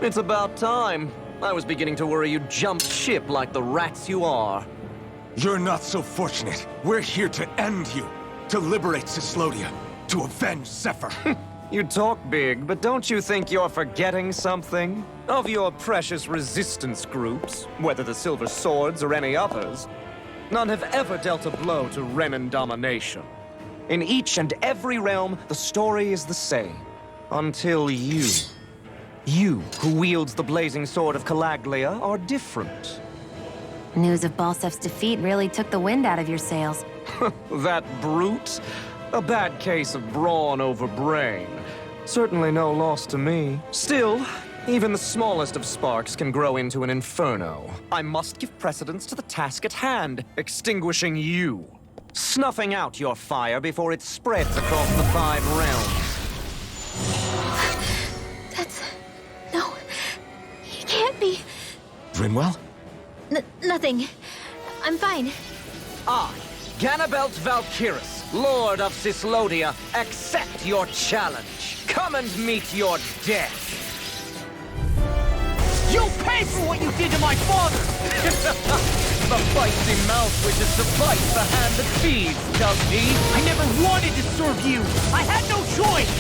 It's about time. I was beginning to worry you jumped ship like the rats you are. You're not so fortunate. We're here to end you. To liberate Cyslodia. To avenge Zephyr. You talk big, but don't you think you're forgetting something? Of your precious resistance groups, whether the Silver Swords or any others, none have ever dealt a blow to Renan domination. In each and every realm, the story is the same. Until you, who wields the blazing sword of Calaglia, are different. News of Balsef's defeat really took the wind out of your sails. That brute? A bad case of brawn over brain. Certainly no loss to me. Still, even the smallest of sparks can grow into an inferno. I must give precedence to the task at hand, extinguishing you. Snuffing out your fire before it spreads across the 5 realms. No, he can't be. Brimwell? Nothing. I'm fine. I, Ganabelt Valkyris, Lord of Cyslodia, accept your challenge. Come and meet your death. You'll pay for what you did to my father! The feisty mouth wishes to bite the hand that feeds, does he? I never wanted to serve you! I had no choice!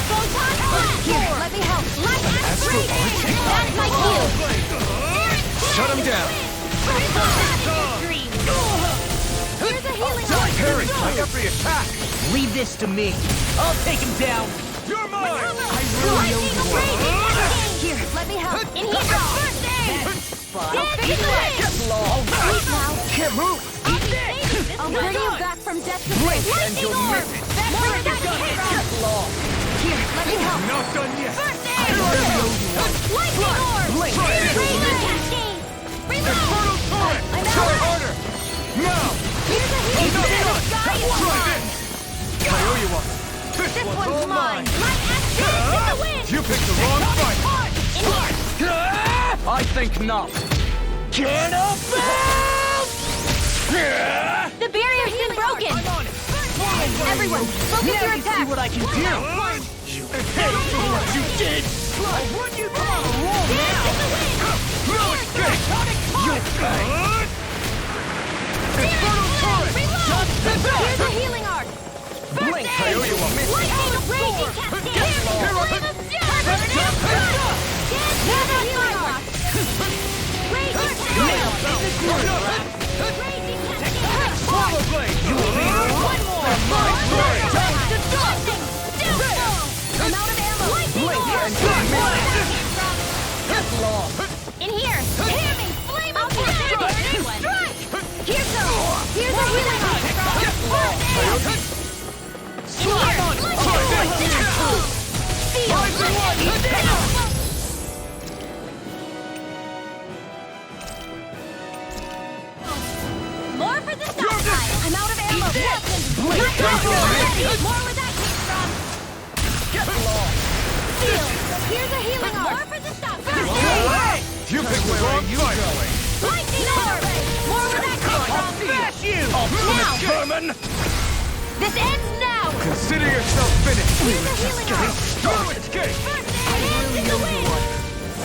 Here, let me help. That's my cue. Shut him down! Here's a healing Parry, take up the attack! Leave this to me. I'll take him down. You're mine! Here, let me help. In here. First aid. Can't move! I'll bring you back from death to Blink life. and you'll miss it. More where that came from. Here, let me help. Not done yet! First aid. Lightning orb. Blink Raging cascade. Reload. Inferno turret! I'm Try out. harder! Now! Here's a healing. Sky is Try mine. this! I owe you one! This This one's all one's mine. mine! My axe in the wind. You picked the wrong fight! I think not. The barrier's been broken. Everyone, focus your Now you see attack. what I can do! You paid for what you did! I want you down! No escape! You pay! Inferno turret! Here's a healing arc. Blink, I owe you a miss. Lightning raging cascade. Here's a healing arc. Raging cascade. Swallow blade! You will be One more. I'm out of ammo. Blink and you'll miss it. Get lost. In here. Hammy, flame of strike. Here's a healing arc. More for the south side. I'm out of ammo. More where that came from. Get lost. Seal. Here's a healing arc. More for the south side. You picked the wrong fight! Lightning orb. More where that came from. Smash you! Now. Vermin! This ends now. Consider yourself finished! Here's a healing arc. No escape! Hands in the wind.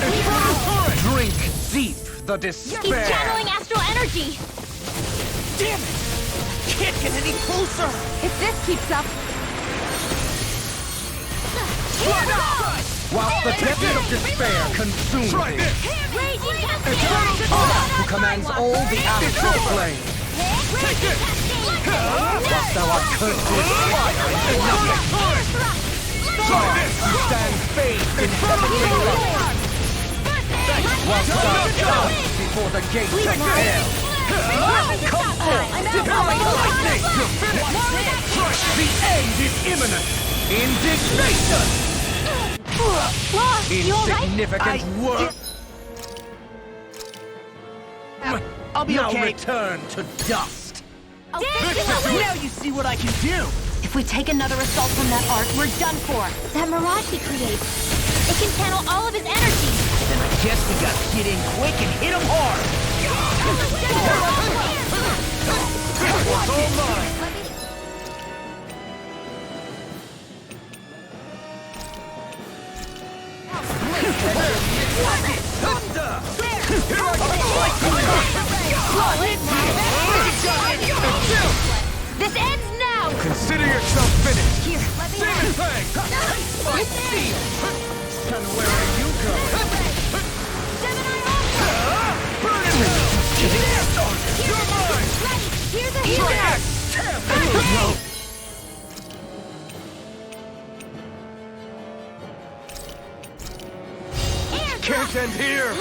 Inferno turret! Drink deep the He's despair. channeling astral energy. Damn it! Can't get any closer! If this keeps up. Whilst the tempest of despair consumes Try thee, this! Raging Allah, who commands all the astral flame, Take it! whilst thou art cursed with fire and nothing, Try this! who stands bathed in heavenly light, whilst thou stands before the gates of hell. Come forth, divine lightning! You're finished! The end is imminent! Indignation! Lost, you alright? Insignificant work! I'll be Now okay. return to dust! Now you see what I can do! If we take another assault from that arc, we're done for. That mirage he creates, it can channel all of his energy. Then I guess we gotta get in quick and hit him hard! This one's all mine! This ends now! Consider yourself finished! Here, let me Demon have Fang! Let's see! And where are you going? Gemini Ultra! Burn it! Get started! You're mine! Ready! Here's a healer! Can't end here! I'll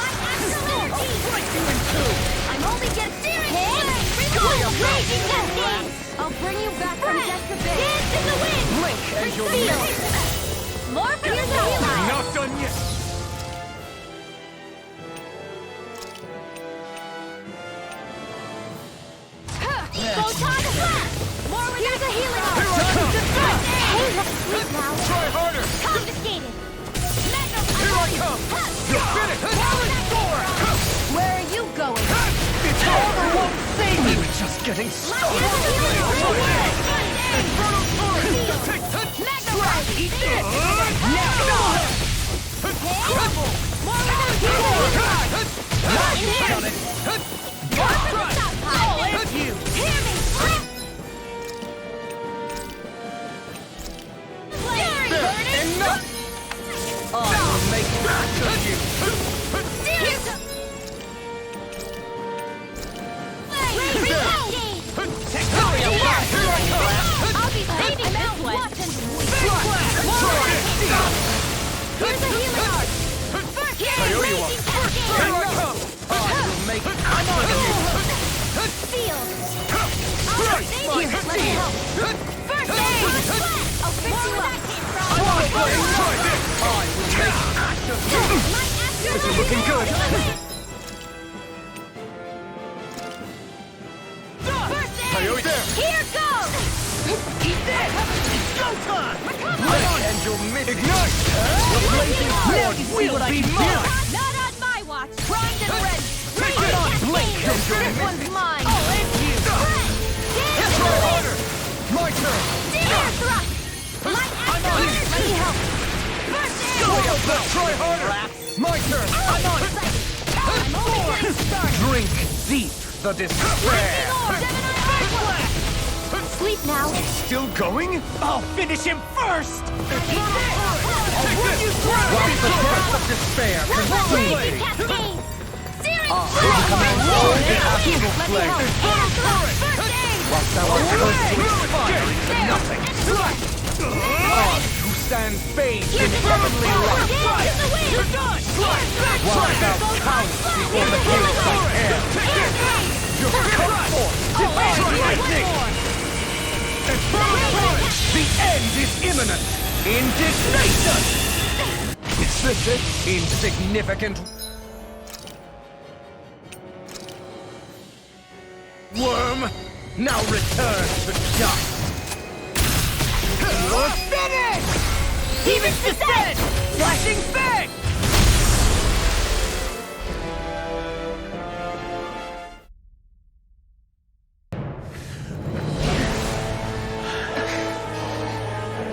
break you in two! I'm only getting serious! Raging Cascade! I'll bring you back from Xcagegame! Dance in the wind! Blink and you'll Feel! More for the healer! Not done yet! Photon blast! More with Here's a healing arm! Here I come! Hey, let's sleep now! Try harder! Confiscated! Here I come! You're finished! Where are you going? It's over! Won't save me! We're just getting started! Inferno Torrent! Take that! Eat this! Got it! I'll end you! Hear me! Enough! I will make match of you! I'll be saving this one! Watch and Here's a healing art! I owe you one! Here I come! I will make match of you! Field! Here, let me help! First aid! I'll fix you up! Try this! I will make match of you! This is looking good! I owe you there! Here goes! Eat this! It's go time! Recover! And you'll miss ignite! The blazing sword will be mine! Not on my watch! Primed and ready! Take it on, blink! And you'll This miss one's it! mine! I'll end you! Try harder! My turn! Dare thrust! Light action! Let me help! First aid! Try harder! My turn! I'm on sight! I'm only getting started! Drink deep the despair! Sleep now! Still going? I'll finish him first! Watch the burst of despair consume Raging me! Cascade! Searing Lord, the evil Let me flame! help! First aid! Whilst thou art cursed to expire into nothing! On who stands bathed in heavenly light! You're done! While thou counts before the gates of air! You're come forth! Divine lightning! The end is imminent! Indignation! Is this it? Insignificant worm! Now return to dust! You're finished! Demon's descent! Flashing fang!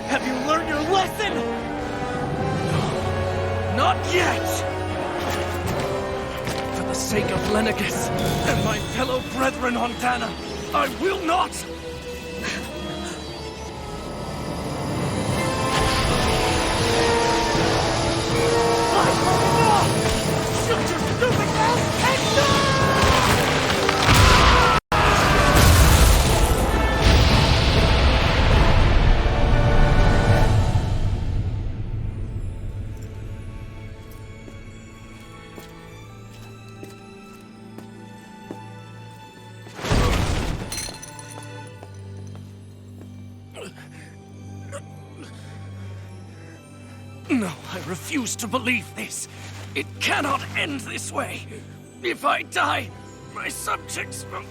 Have you learned your lesson? No, not yet! For the sake of Lenegus and my fellow brethren on Dana, I will not! Shut your stupid mouth and die! No, I refuse to believe this. It cannot end this way. If I die, my subjects will...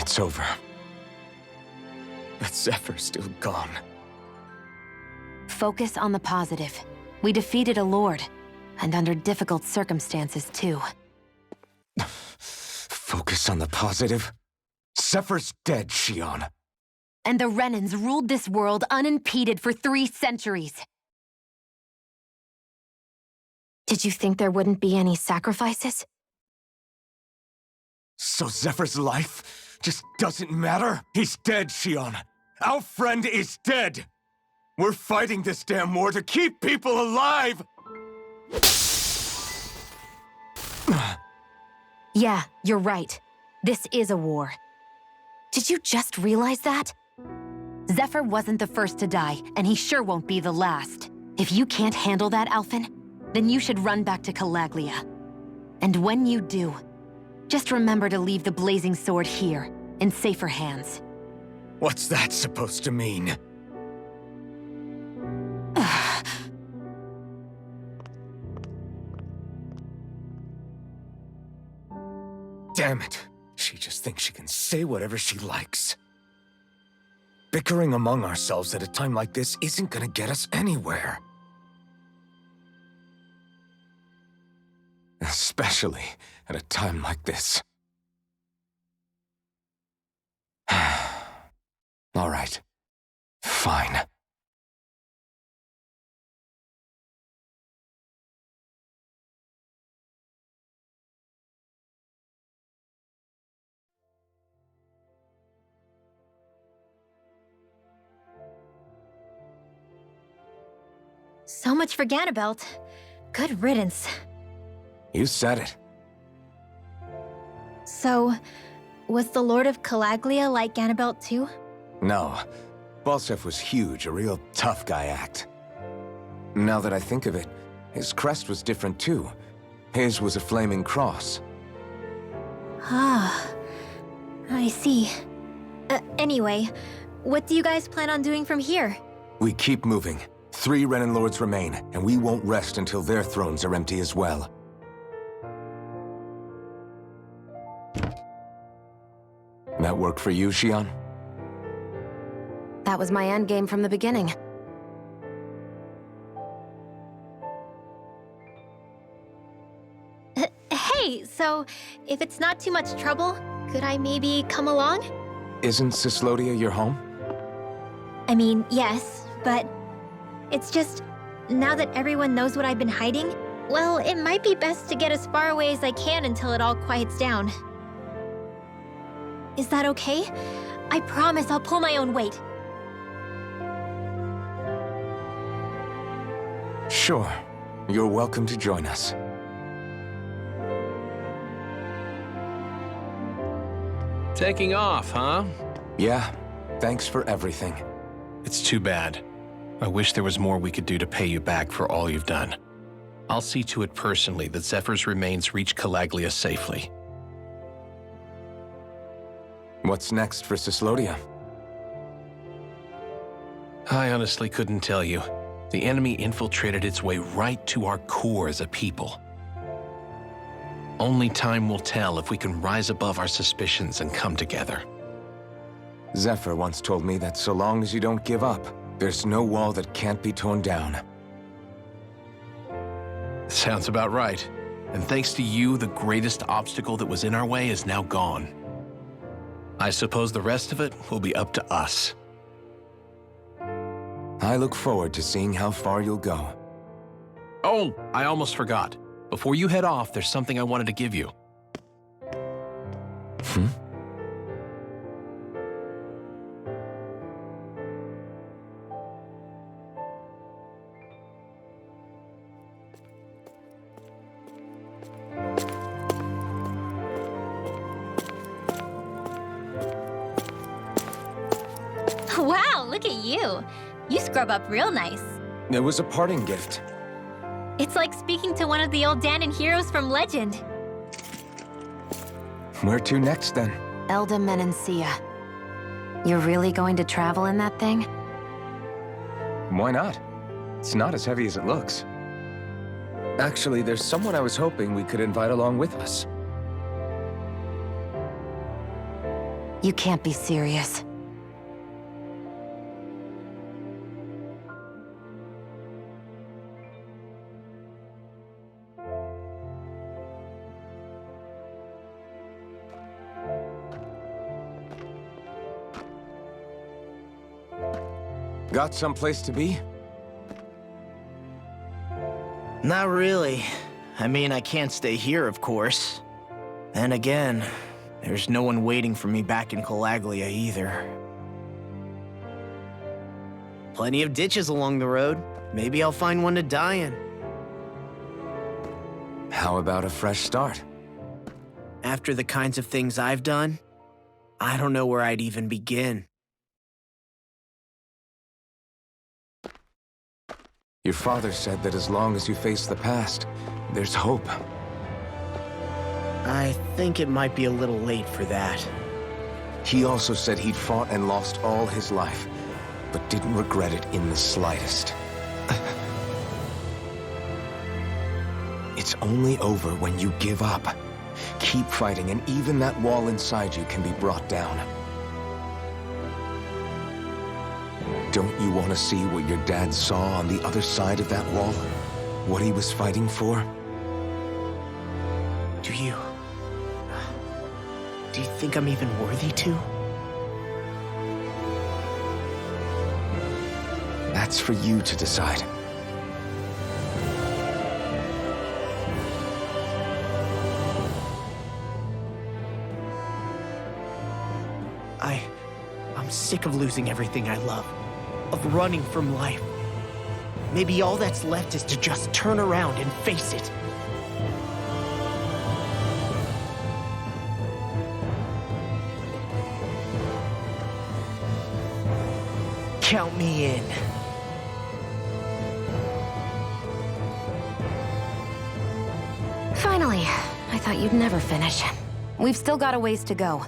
It's over. But Zephyr's still gone. Focus on the positive. We defeated a lord, and under difficult circumstances, too. Focus on the positive? Zephyr's dead, Xion. And the Renans ruled this world unimpeded for 3 centuries. Did you think there wouldn't be any sacrifices? So Zephyr's life just doesn't matter? He's dead, Xion. Our friend is dead. We're fighting this damn war to keep people alive! Yeah, you're right. This is a war. Did you just realize that? Zephyr wasn't the first to die, and he sure won't be the last. If you can't handle that, Alphen, then you should run back to Calaglia. And when you do, just remember to leave the blazing sword here, in safer hands. What's that supposed to mean? Damn it. She just thinks she can say whatever she likes. Bickering among ourselves at a time like this isn't gonna get us anywhere. Especially at a time like this. All right. Fine. So much for Ganabelt. Good riddance. You said it. So, was the Lord of Calaglia like Ganabelt too? No. Balsef was huge, a real tough guy act. Now that I think of it, his crest was different too. His was a flaming cross. Ah, I see. Anyway, what do you guys plan on doing from here? We keep moving. 3 Renan Lords remain, and we won't rest until their thrones are empty as well. That work for you, Xion? That was my endgame from the beginning. Hey, so if it's not too much trouble, could I maybe come along? Isn't Cyslodia your home? I mean, yes, but it's just, now that everyone knows what I've been hiding, well, it might be best to get as far away as I can until it all quiets down. Is that okay? I promise I'll pull my own weight. Sure. You're welcome to join us. Taking off, huh? Yeah. Thanks for everything. It's too bad. I wish there was more we could do to pay you back for all you've done. I'll see to it personally that Zephyr's remains reach Calaglia safely. What's next for Cyslodia? I honestly couldn't tell you. The enemy infiltrated its way right to our core as a people. Only time will tell if we can rise above our suspicions and come together. Zephyr once told me that so long as you don't give up, there's no wall that can't be torn down. Sounds about right. And thanks to you, the greatest obstacle that was in our way is now gone. I suppose the rest of it will be up to us. I look forward to seeing how far you'll go. Oh, I almost forgot. Before you head off, there's something I wanted to give you. Wow, look at you. You scrub up real nice. It was a parting gift. It's like speaking to one of the old Danon heroes from legend. Where to next, then? Elde Menancia. You're really going to travel in that thing? Why not? It's not as heavy as it looks. Actually, there's someone I was hoping we could invite along with us. You can't be serious. Got someplace to be? Not really. I mean, I can't stay here, of course. And again, there's no one waiting for me back in Calaglia either. Plenty of ditches along the road. Maybe I'll find one to die in. How about a fresh start? After the kinds of things I've done, I don't know where I'd even begin. Your father said that as long as you face the past, there's hope. I think it might be a little late for that. He also said he'd fought and lost all his life, but didn't regret it in the slightest. It's only over when you give up. Keep fighting, and even that wall inside you can be brought down. Don't you want to see what your dad saw on the other side of that wall? What he was fighting for? Do you think I'm even worthy to? That's for you to decide. I'm sick of losing everything I love. Of running from life. Maybe all that's left is to just turn around and face it. Count me in. Finally, I thought you'd never finish. We've still got a ways to go.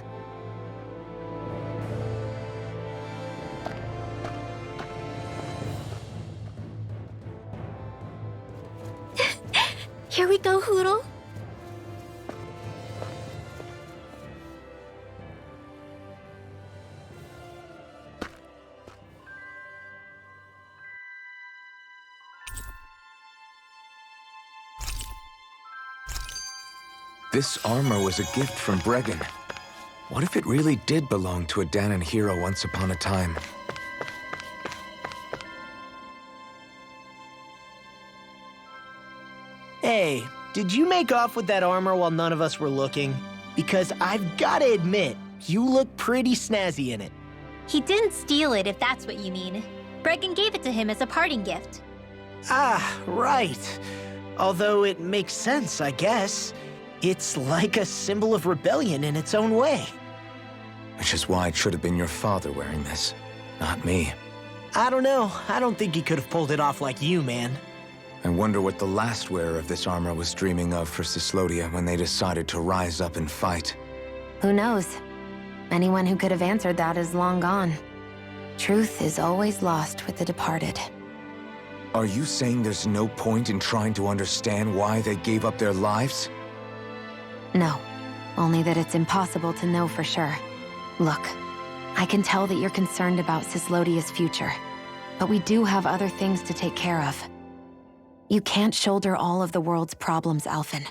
Here we go, Hoodle. This armor was a gift from Bregan. What if it really did belong to a Dahnan hero once upon a time? Hey, did you make off with that armor while none of us were looking? Because I've gotta admit, you look pretty snazzy in it. He didn't steal it, if that's what you mean. Bregan gave it to him as a parting gift. Ah, right. Although it makes sense, I guess. It's like a symbol of rebellion in its own way. Which is why it should have been your father wearing this, not me. I don't know. I don't think he could have pulled it off like you, man. I wonder what the last wearer of this armor was dreaming of for Cyslodia when they decided to rise up and fight. Who knows? Anyone who could have answered that is long gone. Truth is always lost with the departed. Are you saying there's no point in trying to understand why they gave up their lives? No, only that it's impossible to know for sure. Look, I can tell that you're concerned about Cyslodia's future, but we do have other things to take care of. You can't shoulder all of the world's problems, Alphen.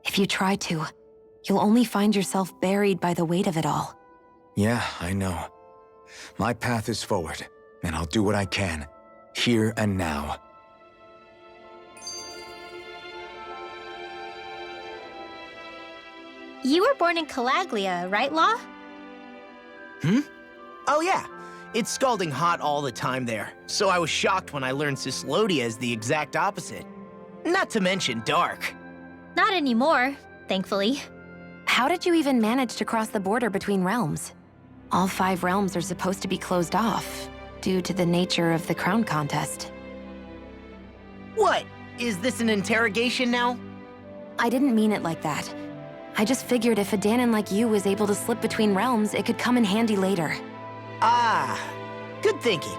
If you try to, you'll only find yourself buried by the weight of it all. Yeah, I know. My path is forward, and I'll do what I can, here and now. You were born in Calaglia, right, Law? Oh yeah, it's scalding hot all the time there, so I was shocked when I learned Cyslodia is the exact opposite. Not to mention dark. Not anymore, thankfully. How did you even manage to cross the border between realms? All 5 realms are supposed to be closed off, due to the nature of the crown contest. What? Is this an interrogation now? I didn't mean it like that. I just figured if a Dahnan like you was able to slip between realms, it could come in handy later. Ah, good thinking.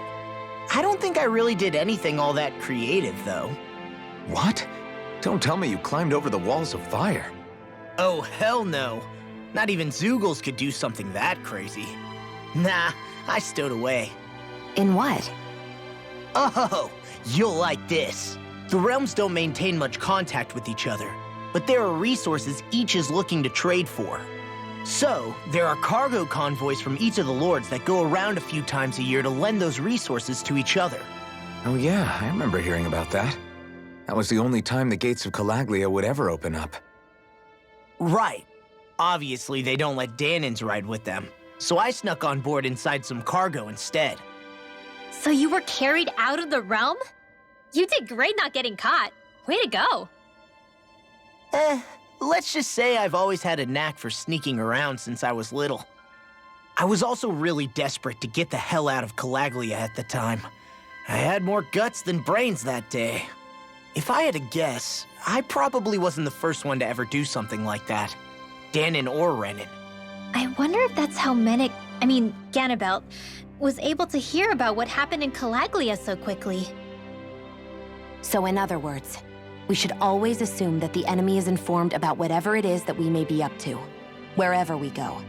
I don't think I really did anything all that creative, though. What? Don't tell me you climbed over the walls of fire. Oh, hell no. Not even Zoogles could do something that crazy. Nah, I stowed away. In what? Oh, you'll like this. The realms don't maintain much contact with each other, but there are resources each is looking to trade for. So, there are cargo convoys from each of the lords that go around a few times a year to lend those resources to each other. Oh yeah, I remember hearing about that. That was the only time the gates of Calaglia would ever open up. Right. Obviously, they don't let Danins ride with them, so I snuck on board inside some cargo instead. So you were carried out of the realm? You did great not getting caught. Way to go. Let's just say I've always had a knack for sneaking around since I was little. I was also really desperate to get the hell out of Calaglia at the time. I had more guts than brains that day. If I had to guess, I probably wasn't the first one to ever do something like that. Danin or Renin. I wonder if that's how Ganabelt, was able to hear about what happened in Calaglia so quickly. So in other words, we should always assume that the enemy is informed about whatever it is that we may be up to, wherever we go.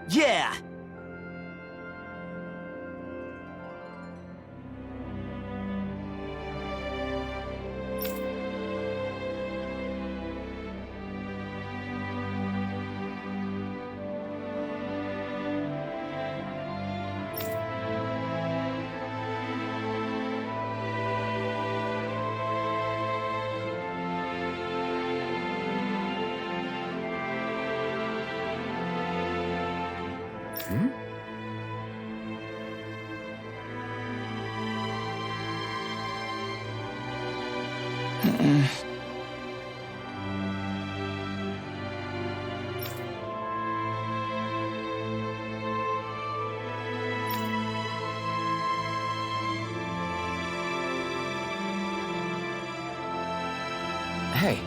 Yeah! Hey.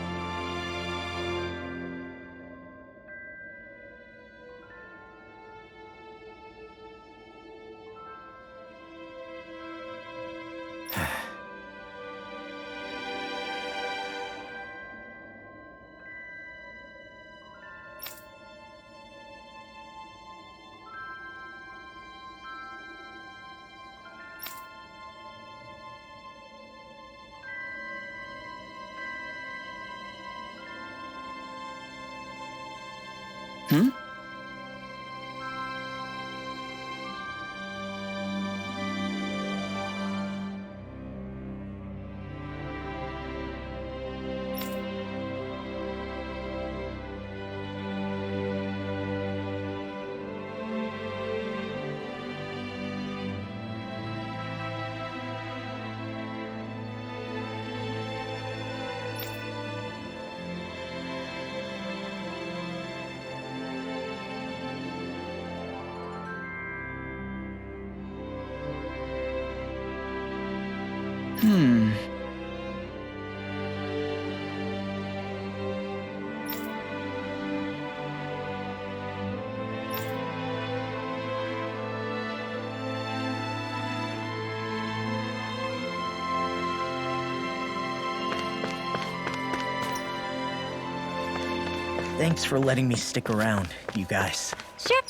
Thanks for letting me stick around, you guys. Sure.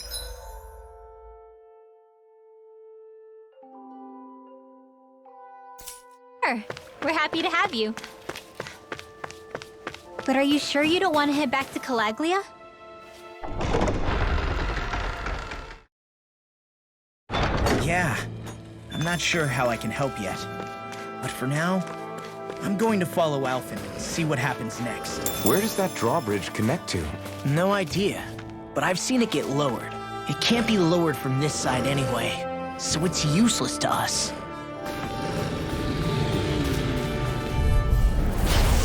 Sure, we're happy to have you. But are you sure you don't want to head back to Calaglia? Yeah, I'm not sure how I can help yet. But for now, I'm going to follow Alphen and see what happens next. Where does that drawbridge connect to? No idea, but I've seen it get lowered. It can't be lowered from this side anyway, so it's useless to us.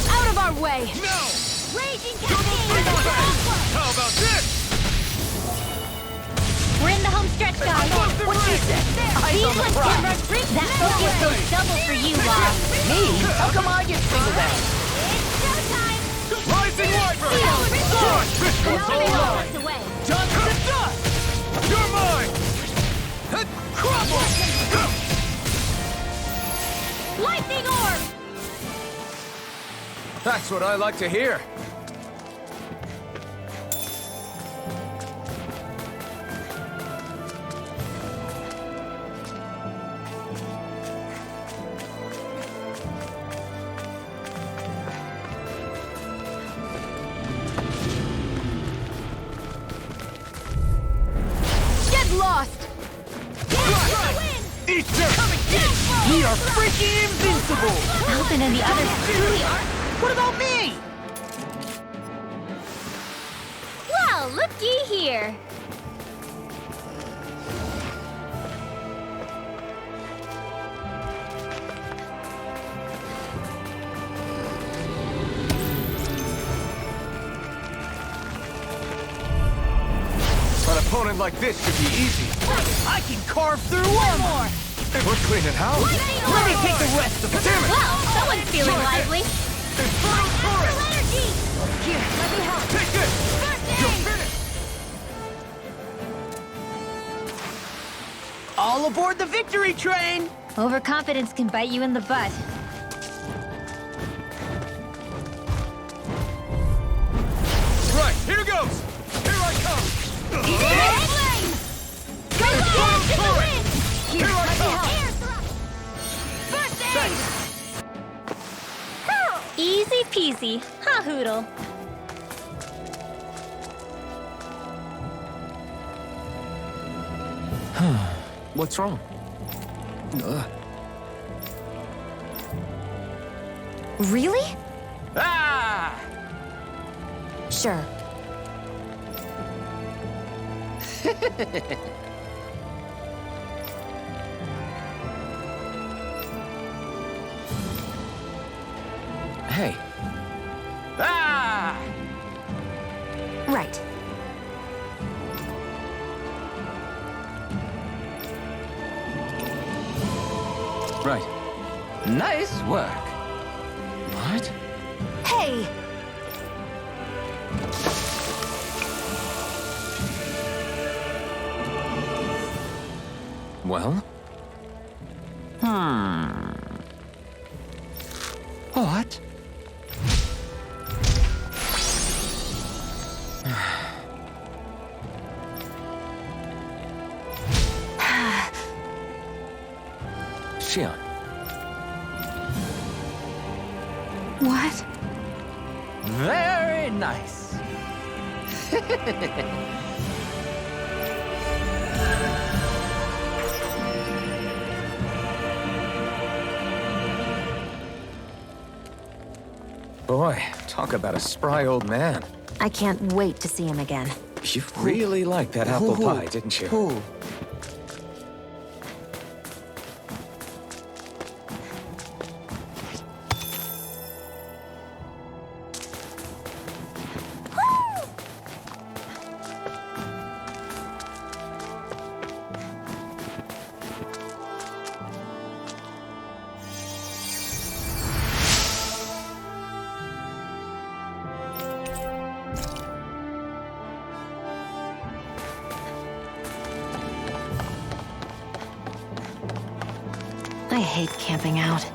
Out of our way! No! Raging How about this? We're in the home stretch, guys. What she said? These ones can run free. That focus goes double for you, Bob. Me? How come I get singled out? It's showtime! Rising Wyvern! Feel This one's all mine! away. Dust to dust! You're mine! Crumble! Lightning orb! That's what I like to hear. Get lost! Eat this! We are freaking invincible! Alvin and the others truly are. What about me? Well, looky here. An opponent like this should be easy. I can carve through armor! We're cleaning house. Let me take the rest of it! Damn it! Well, someone's feeling lively. Infernal turret! Energy! Here, let me help. Take this! You're finished! All aboard the victory train! Overconfidence can bite you in the butt. Right, here goes! Here I come! Go, turret! Here, Here I let me come! help. Thanks! Easy peasy. Ha hoodle. What's wrong? Really? Ah! Sure. Hey, Ah! Right. right. Nice work. What? Hey! Well? What? Xion. What? Very nice. Boy, talk about a spry old man. I can't wait to see him again. You really liked that apple pie, didn't you? Who? I hate camping out.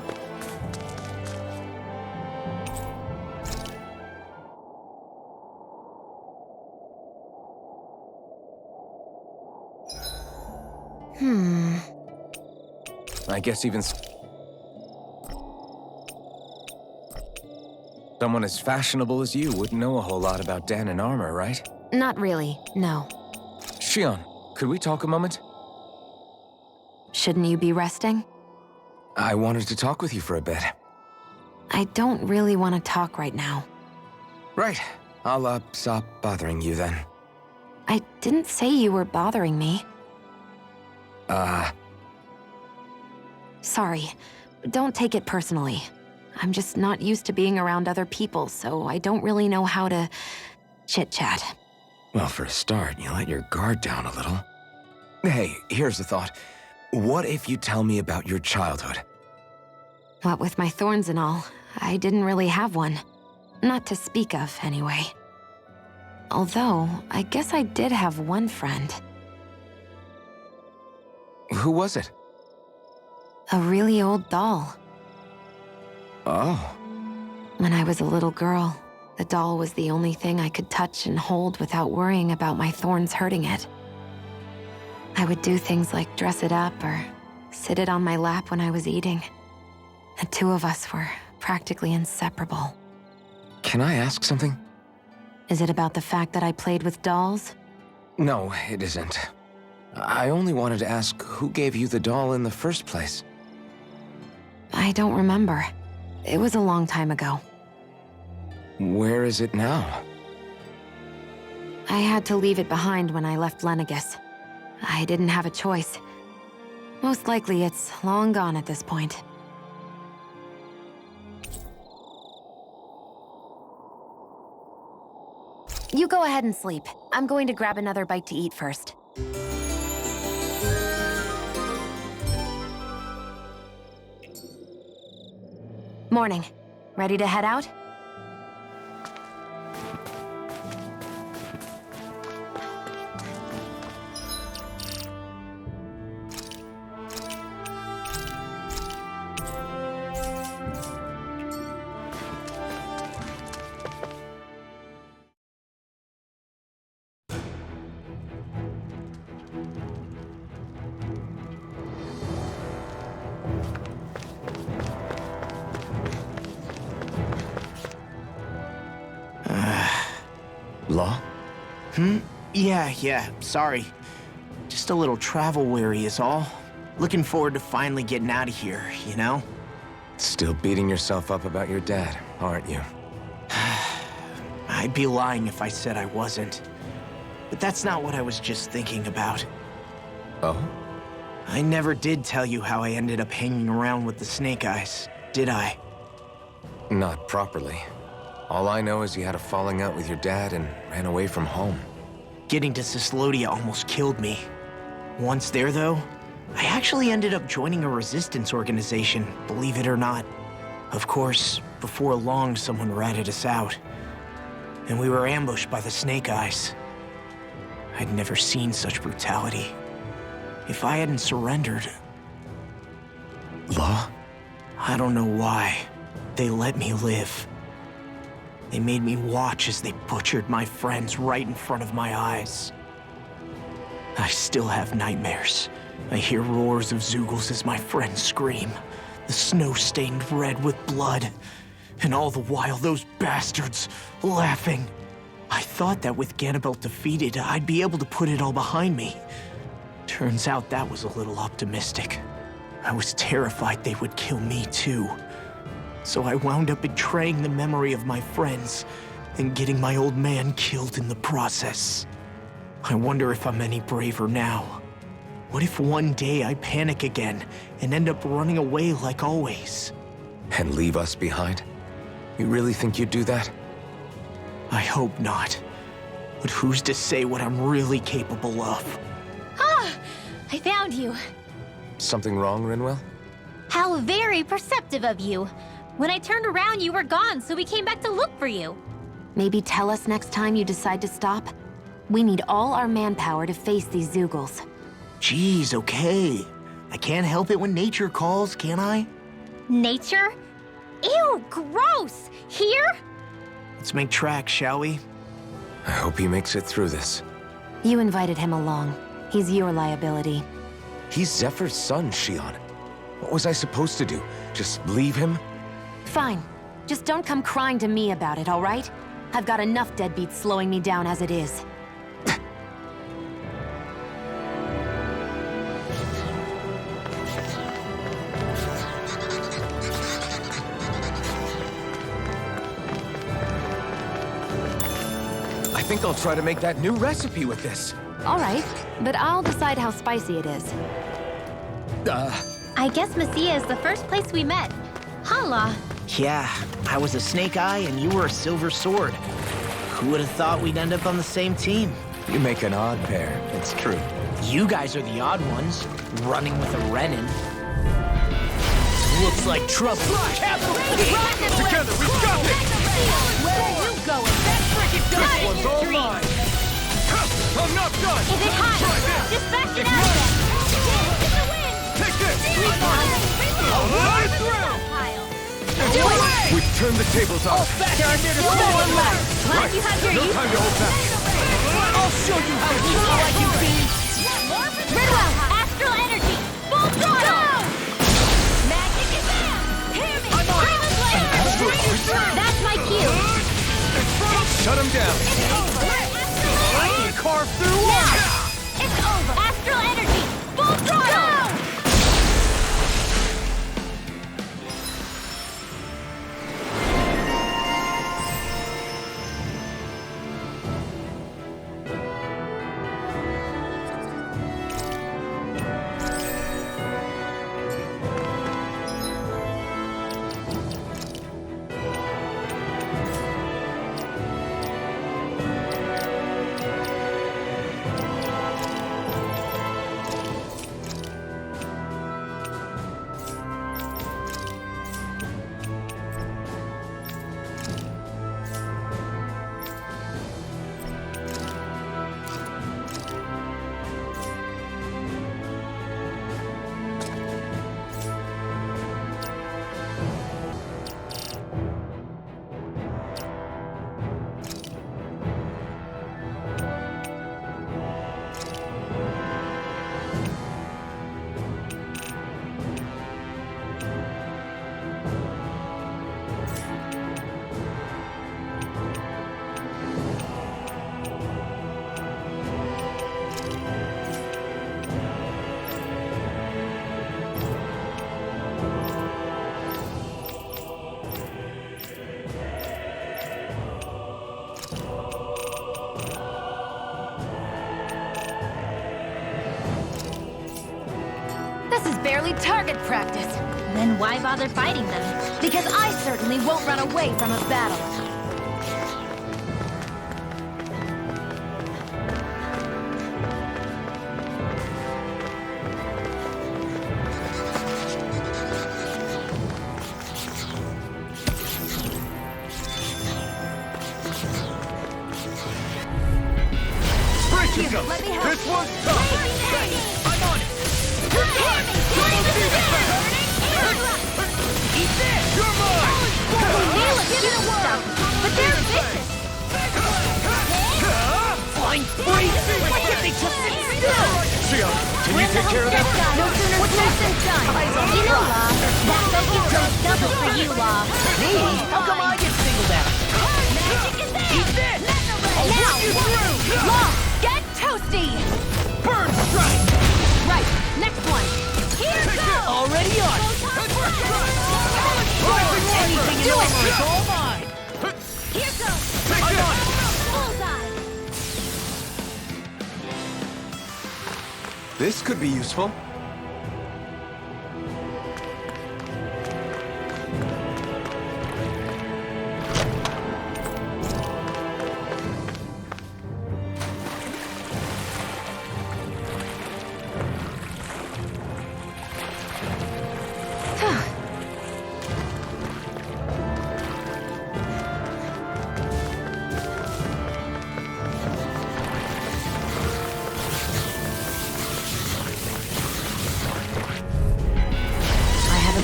I guess even... Someone as fashionable as you wouldn't know a whole lot about Dan and armor, right? Not really, no. Shion, could we talk a moment? Shouldn't you be resting? I wanted to talk with you for a bit. I don't really want to talk right now. Right. I'll, stop bothering you then. I didn't say you were bothering me. Sorry. Don't take it personally. I'm just not used to being around other people, so I don't really know how to chit-chat. Well, for a start, you let your guard down a little. Hey, here's a thought. What if you tell me about your childhood? What with my thorns and all, I didn't really have one. Not to speak of, anyway. Although, I guess I did have one friend. Who was it? A really old doll. Oh. When I was a little girl, the doll was the only thing I could touch and hold without worrying about my thorns hurting it. I would do things like dress it up or sit it on my lap when I was eating. The two of us were practically inseparable. Can I ask something? Is it about the fact that I played with dolls? No, it isn't. I only wanted to ask who gave you the doll in the first place. I don't remember. It was a long time ago. Where is it now? I had to leave it behind when I left Lenegus. I didn't have a choice. Most likely it's long gone at this point. You go ahead and sleep. I'm going to grab another bite to eat first. Morning. Ready to head out? Law? Yeah, sorry. Just a little travel weary is all. Looking forward to finally getting out of here, you know? Still beating yourself up about your dad, aren't you? I'd be lying if I said I wasn't. But that's not what I was just thinking about. Oh? I never did tell you how I ended up hanging around with the Snake Eyes, did I? Not properly. All I know is you had a falling out with your dad and ran away from home. Getting to Cyslodia almost killed me. Once there, though, I actually ended up joining a resistance organization, believe it or not. Of course, before long, someone ratted us out. And we were ambushed by the Snake Eyes. I'd never seen such brutality. If I hadn't surrendered... Law? I don't know why. They let me live. They made me watch as they butchered my friends right in front of my eyes. I still have nightmares. I hear roars of Zeugles as my friends scream, the snow stained red with blood. And all the while, those bastards laughing. I thought that with Ganabelt defeated, I'd be able to put it all behind me. Turns out that was a little optimistic. I was terrified they would kill me too. So I wound up betraying the memory of my friends and getting my old man killed in the process. I wonder if I'm any braver now. What if one day I panic again and end up running away like always? And leave us behind? You really think you'd do that? I hope not. But who's to say what I'm really capable of? Ah! I found you. Something wrong, Rinwell? How very perceptive of you. When I turned around, you were gone, so we came back to look for you. Maybe tell us next time you decide to stop? We need all our manpower to face these Zeugles. Jeez, okay. I can't help it when nature calls, can I? Nature? Ew, gross! Here? Let's make tracks, shall we? I hope he makes it through this. You invited him along. He's your liability. He's Zephyr's son, Shion. What was I supposed to do? Just leave him? Fine. Just don't come crying to me about it, all right? I've got enough deadbeats slowing me down as it is. I think I'll try to make that new recipe with this. All right, but I'll decide how spicy it is. I guess Messia is the first place we met. Hala. Yeah, I was a snake eye and you were a silver sword. Who would have thought we'd end up on the same team? You make an odd pair, it's true. You guys are the odd ones, running with a Renin. Looks like trouble. Together, we got this! Where are you going? This one's all mine! I'm not done! Is it hot? Just back it out then! Take this! I'll ride through! Do it! We've turned the tables on. There are still one left. Glad you have your No use. time to hold back. I'll show you how useful I can be! Ridwell, astral energy, full throttle! Magic is there! Hear me! That's my cue! Shut him down. I can carve through now! It's over! Astral energy, full throttle! This is barely target practice. Then why bother fighting them? Because I certainly won't run away from a battle. Brace yourself. Let me help. This one's tough. I'm on it! Eat this! You're mine! Nail it, get a whirl! But they're vicious! Flying free! Why can't they just sit still? Sia, can you take care of that? No sooner said than done. You know, Law, that focus goes double for you, Law. Me? How come I get singled out? Magic is there! Eat this! I'll Now, run you through! Law, get toasty! Burn strike! Right, next one. Here goes! Already on it! Anything in armor is all mine! Here goes! I'm on it! Bullseye! This could be useful.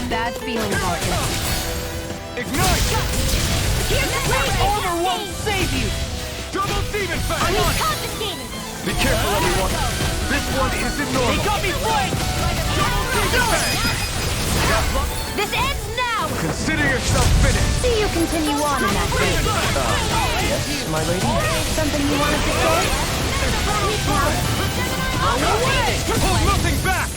Bad feeling about this. Ignite! Armor won't save you! Double demon He's fang! confiscated! Be careful, everyone. This one isn't normal. They got me flanked! Double demon fang! This ends now! Consider yourself finished! See you continue on in that vein. Yes, my lady? Something you wanted to say? Hold nothing back!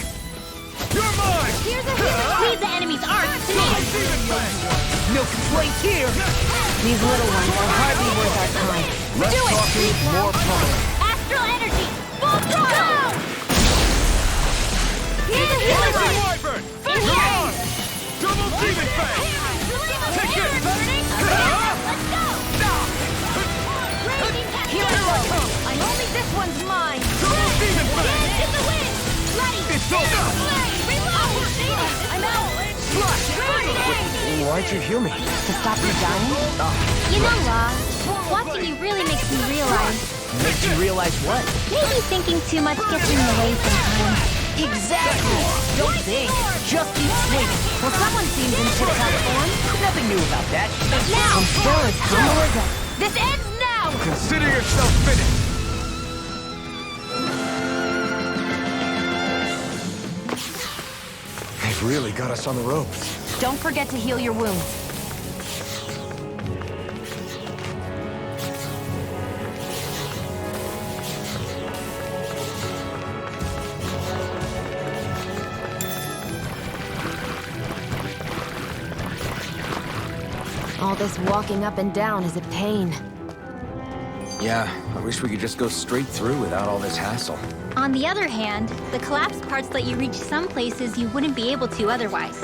You're mine! Leave the enemy's arc to me! No complaints here! These little ones are hardly worth our time. Less talking, more pummeling. Astral energy! Full throttle! Here's a healer Rising arc! Wyvern! In You're here! on! Double Demon Fang! Take this! Let's go! Raging Here I go! I'm only this one's mine! Double Demon Fang! Dance in the wind! Bloody! It's over! Reload! I'm out! Why'd you heal me? To stop you dying? You know, watching you really makes me realize Makes you realize what? maybe thinking too much gets in the way sometimes. Exactly! Don't think! Just keep swinging! Well, someone seems in tip-top form. Nothing new about that. Now! I'm still as humble as ever. This ends now! Consider yourself finished! They've really got us on the ropes. Don't forget to heal your wounds. All this walking up and down is a pain. Yeah, I wish we could just go straight through without all this hassle. On the other hand, the collapsed parts let you reach some places you wouldn't be able to otherwise.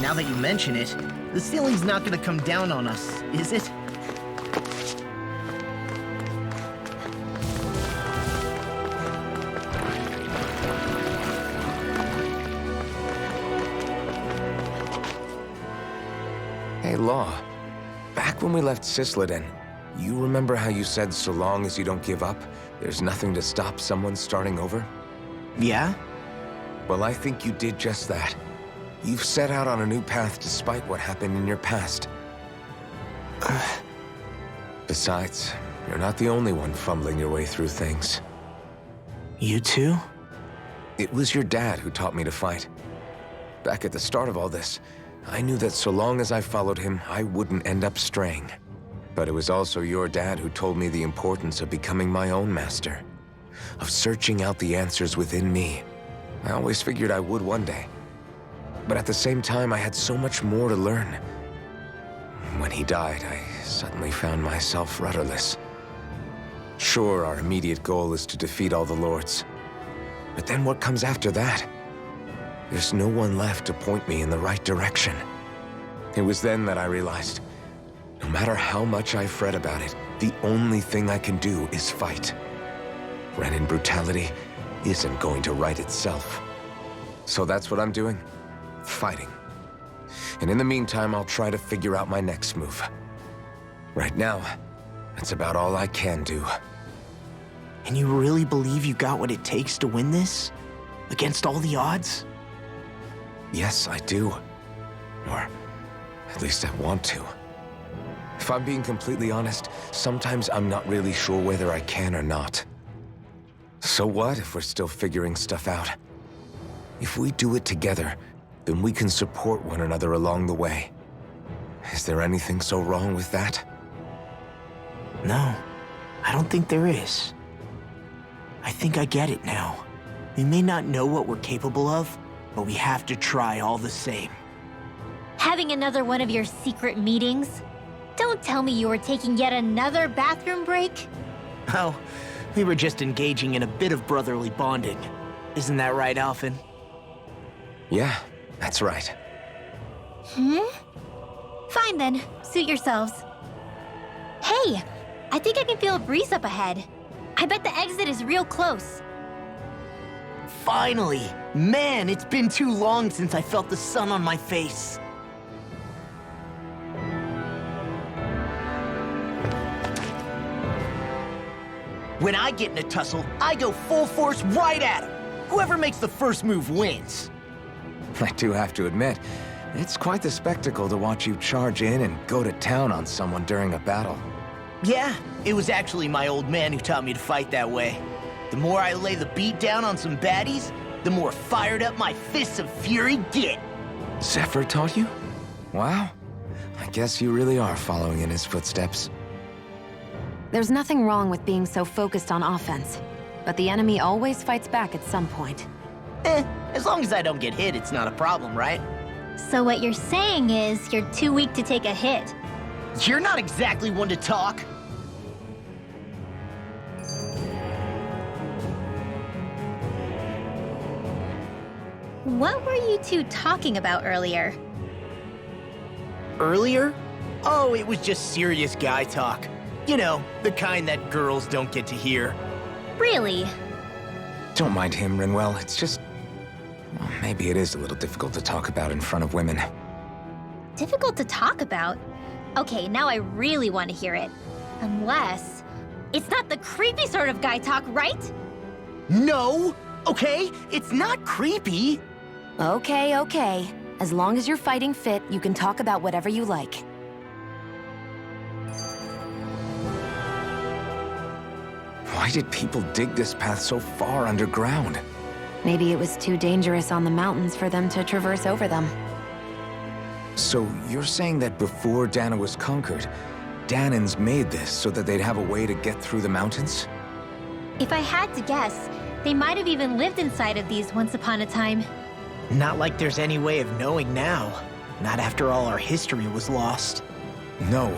Now that you mention it, the ceiling's not gonna come down on us, is it? Hey, Law. Back when we left Cisleden, you remember how you said so long as you don't give up, there's nothing to stop someone starting over? Yeah? Well, I think you did just that. You've set out on a new path despite what happened in your past. Besides, you're not the only one fumbling your way through things. You too? It was your dad who taught me to fight. Back at the start of all this, I knew that so long as I followed him, I wouldn't end up straying. But it was also your dad who told me the importance of becoming my own master, of searching out the answers within me. I always figured I would one day. But at the same time, I had so much more to learn. When he died, I suddenly found myself rudderless. Sure, our immediate goal is to defeat all the lords. But then what comes after that? There's no one left to point me in the right direction. It was then that I realized, no matter how much I fret about it, the only thing I can do is fight. Renin brutality isn't going to right itself. So that's what I'm doing. Fighting. And in the meantime, I'll try to figure out my next move. Right now, that's about all I can do. And you really believe you got what it takes to win this? Against all the odds? Yes, I do. Or at least I want to. If I'm being completely honest, sometimes I'm not really sure whether I can or not. So what if we're still figuring stuff out? If we do it together, then we can support one another along the way. Is there anything so wrong with that? No, I don't think there is. I think I get it now. We may not know what we're capable of, but we have to try all the same. Having another one of your secret meetings? Don't tell me you were taking yet another bathroom break? Oh, we were just engaging in a bit of brotherly bonding. Isn't that right, Alphen? Yeah, that's right. Fine then, suit yourselves. Hey, I think I can feel a breeze up ahead. I bet the exit is real close. Finally! Man, it's been too long since I felt the sun on my face. When I get in a tussle, I go full force right at him. Whoever makes the first move wins. I do have to admit, it's quite the spectacle to watch you charge in and go to town on someone during a battle. Yeah, it was actually my old man who taught me to fight that way. The more I lay the beat down on some baddies, the more fired up my fists of fury get. Zephyr taught you? Wow. I guess you really are following in his footsteps. There's nothing wrong with being so focused on offense, but the enemy always fights back at some point. As long as I don't get hit, it's not a problem, right? So what you're saying is you're too weak to take a hit. You're not exactly one to talk. What were you two talking about earlier? Earlier? Oh, it was just serious guy talk. You know, the kind that girls don't get to hear. Really? Don't mind him, Rinwell. It's just... well, maybe it is a little difficult to talk about in front of women. Difficult to talk about? Okay, now I really want to hear it. Unless... it's not the creepy sort of guy talk, right? No! Okay? It's not creepy! Okay, okay. As long as you're fighting fit, you can talk about whatever you like. Why did people dig this path so far underground? Maybe it was too dangerous on the mountains for them to traverse over them. So you're saying that before Dana was conquered, Danans made this so that they'd have a way to get through the mountains? If I had to guess, they might have even lived inside of these once upon a time. Not like there's any way of knowing now. Not after all our history was lost. No,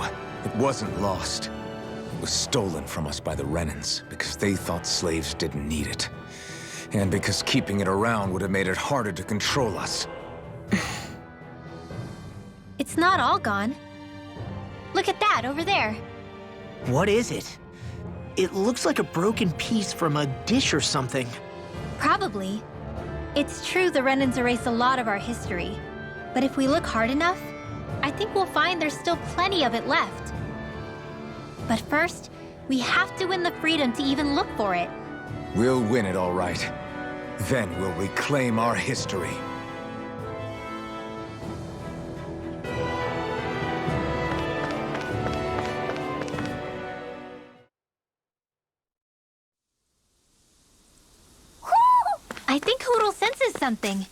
it wasn't lost. It was stolen from us by the Renans because they thought slaves didn't need it. And because keeping it around would have made it harder to control us. It's not all gone. Look at that over there. What is it? It looks like a broken piece from a dish or something. Probably. It's true the Renans erased a lot of our history. But if we look hard enough, I think we'll find there's still plenty of it left. But first, we have to win the freedom to even look for it. We'll win it all right. Then we'll reclaim our history. I think Hoodle senses something.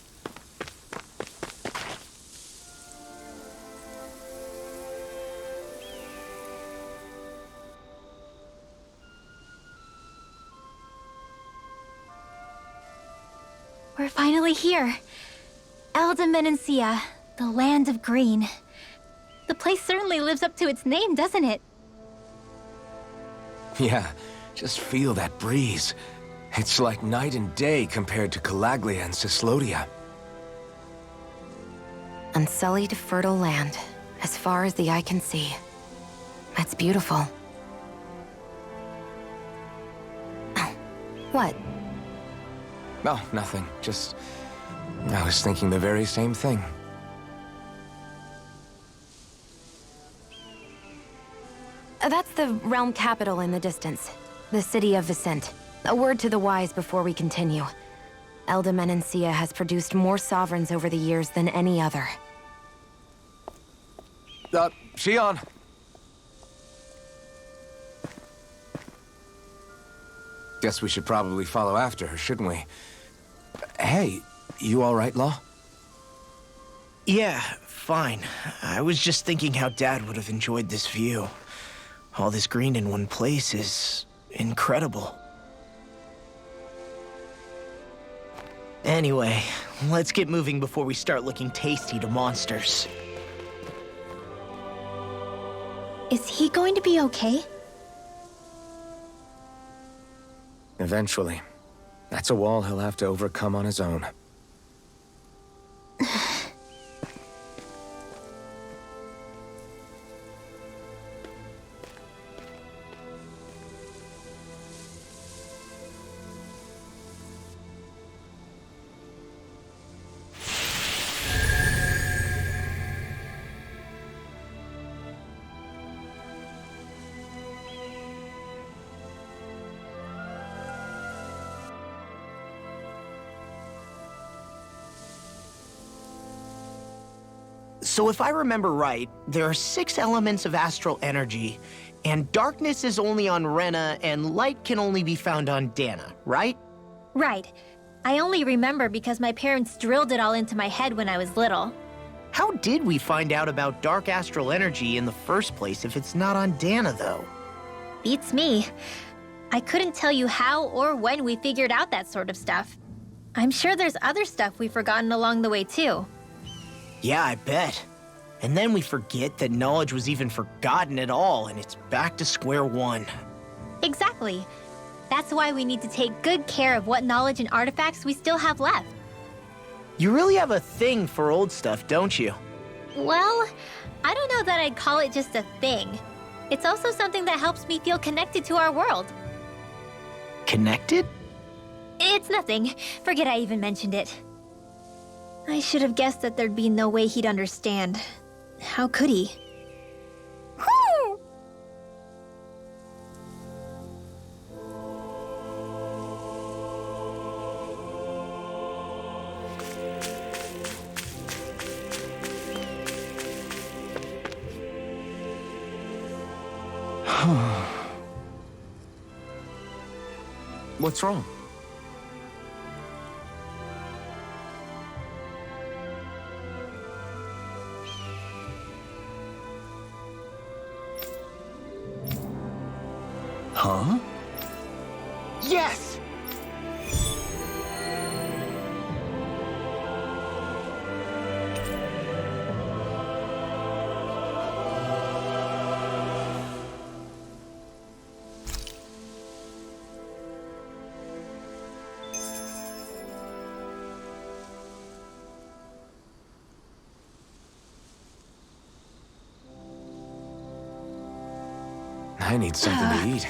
We're finally here. Elde Menancia, the land of green. The place certainly lives up to its name, doesn't it? Yeah, just feel that breeze. It's like night and day compared to Calaglia and Cyslodia. Unsullied, fertile land, as far as the eye can see. That's beautiful. Oh, what? Oh, nothing. Just... I was thinking the very same thing. That's the realm capital in the distance. The city of Vicent. A word to the wise before we continue. Elde Menancia has produced more sovereigns over the years than any other. Shion! Guess we should probably follow after her, shouldn't we? Hey, you all right, Law? Yeah, fine. I was just thinking how Dad would have enjoyed this view. All this green in one place is incredible. Anyway, let's get moving before we start looking tasty to monsters. Is he going to be okay? Eventually. That's a wall he'll have to overcome on his own. So if I remember right, there are 6 elements of astral energy, and darkness is only on Rena, and light can only be found on Dana, right? Right. I only remember because my parents drilled it all into my head when I was little. How did we find out about dark astral energy in the first place if it's not on Dana, though? Beats me. I couldn't tell you how or when we figured out that sort of stuff. I'm sure there's other stuff we've forgotten along the way, too. Yeah, I bet. And then we forget that knowledge was even forgotten at all, and it's back to square one. Exactly. That's why we need to take good care of what knowledge and artifacts we still have left. You really have a thing for old stuff, don't you? Well, I don't know that I'd call it just a thing. It's also something that helps me feel connected to our world. Connected? It's nothing. Forget I even mentioned it. I should have guessed that there'd be no way he'd understand. How could he? Whew! What's wrong? Huh? Yes! I need something to eat.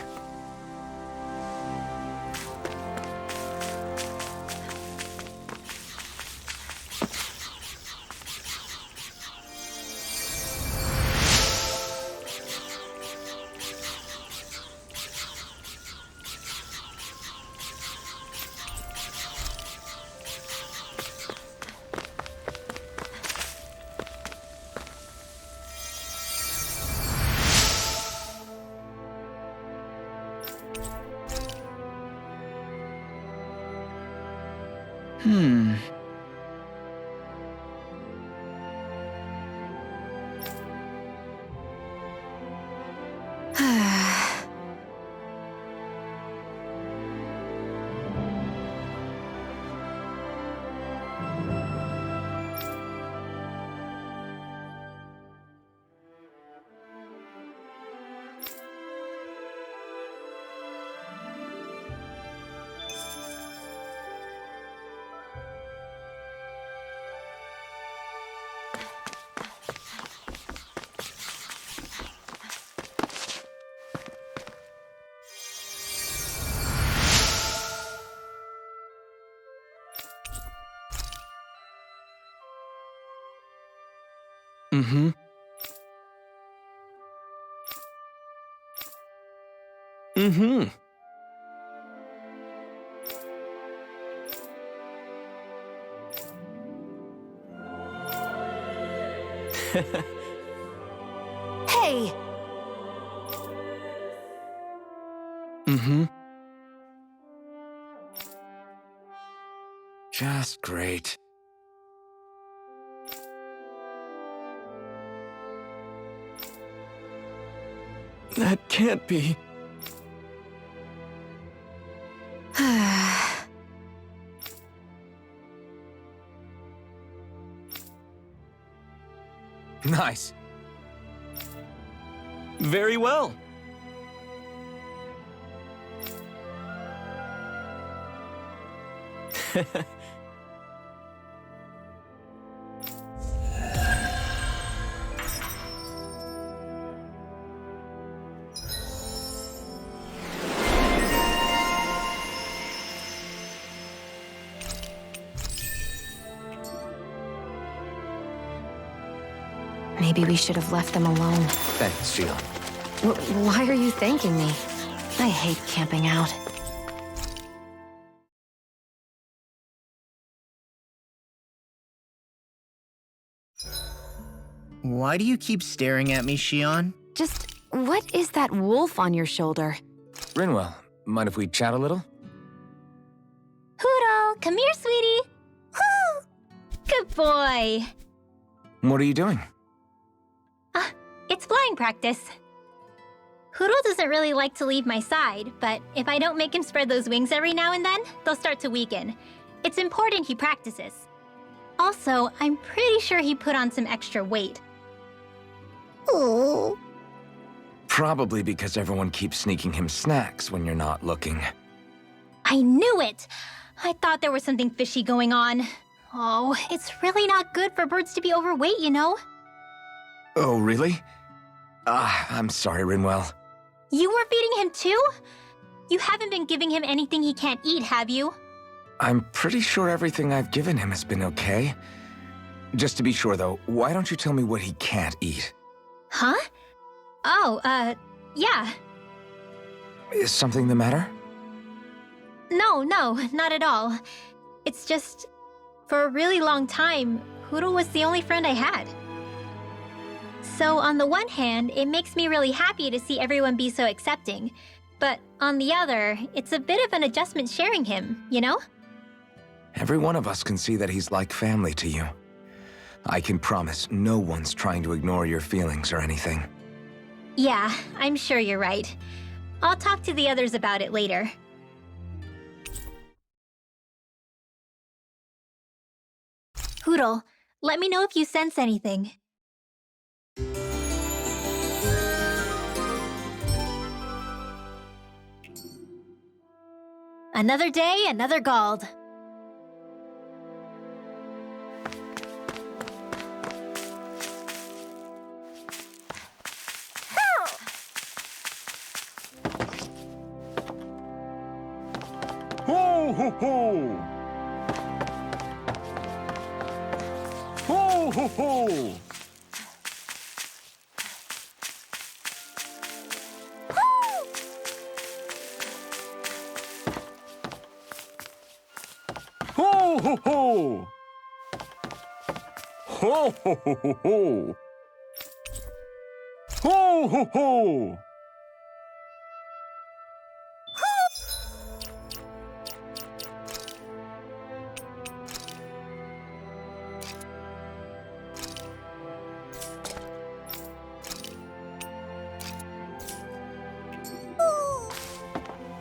Mm-hmm. Mm-hmm. Hey! Mm-hmm. Just great. That can't be. Nice. Very well. Maybe we should have left them alone. Thanks, Shion. Why are you thanking me? I hate camping out. Why do you keep staring at me, Shion? Just, what is that wolf on your shoulder? Rinwell, mind if we chat a little? Poodle, come here, sweetie. Woo! Good boy. What are you doing? It's flying practice. Hoodle doesn't really like to leave my side, but if I don't make him spread those wings every now and then, they'll start to weaken. It's important he practices. Also, I'm pretty sure he put on some extra weight. Oh. Probably because everyone keeps sneaking him snacks when you're not looking. I knew it! I thought there was something fishy going on. Oh, it's really not good for birds to be overweight, you know? Oh, really? I'm sorry, Rinwell. You were feeding him too? You haven't been giving him anything he can't eat, have you? I'm pretty sure everything I've given him has been okay. Just to be sure, though, why don't you tell me what he can't eat? Huh? Oh, yeah. Is something the matter? No, not at all. It's just, for a really long time, Hoodle was the only friend I had. So on the one hand, it makes me really happy to see everyone be so accepting. But on the other, it's a bit of an adjustment sharing him, you know? Every one of us can see that he's like family to you. I can promise no one's trying to ignore your feelings or anything. Yeah, I'm sure you're right. I'll talk to the others about it later. Hoodle, let me know if you sense anything. Another day, another Gald. Ho, ho, ho! Ho, ho, ho! Ho, ho, ho! Ho, ho, ho, ho, ho! Ho, ho, ho!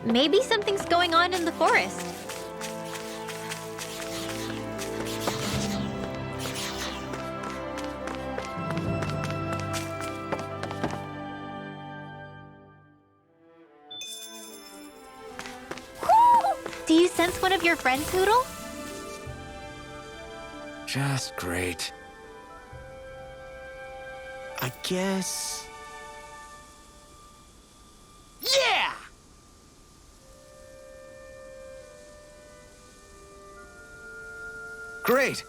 Maybe something's going on in the forest. Do you sense one of your friends, Hoodle? Just great. I guess... Yeah! Great!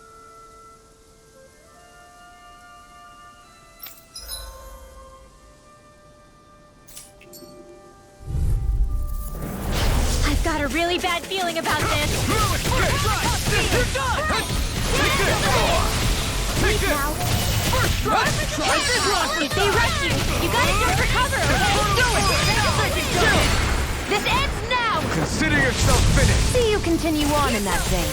I've got a really bad feeling about this. Please now. If they rush you, you gotta jump for cover, okay? Do it! This ends now! Consider yourself finished! See you continue on in that vein.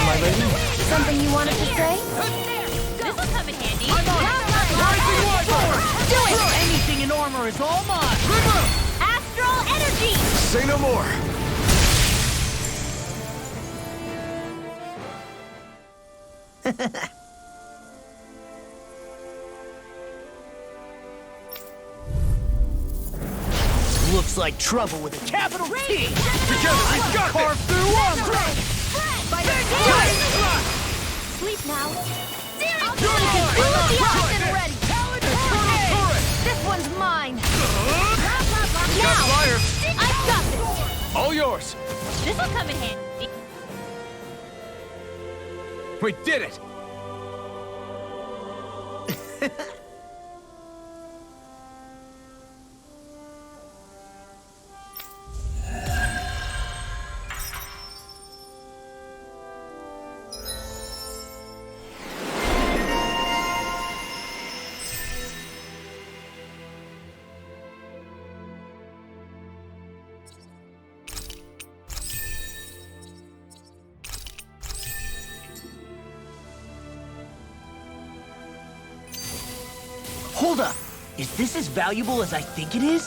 My lady? Something you wanted to say? This'll come in handy. Do it! Anything in armor is all mine! Astral energy! Say no more! Looks like trouble with a capital T! Together we've got Carve this! through armor! Sleep now. Ready. This one's mine. Got fire! I've got this. All yours! This'll come in handy. We did it! Hold up. Is this as valuable as I think it is?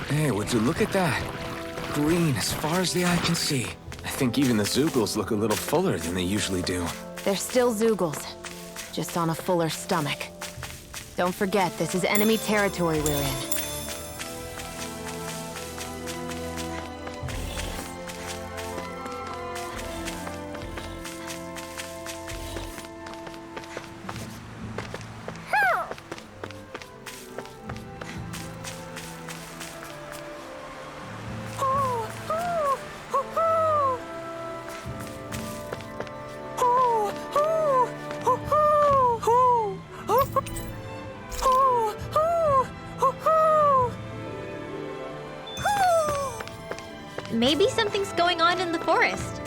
Hey, would you look at that? Green as far as the eye can see. I think even the Zoogles look a little fuller than they usually do. They're still Zoogles, just on a fuller stomach. Don't forget, this is enemy territory we're in. Maybe something's going on in the forest.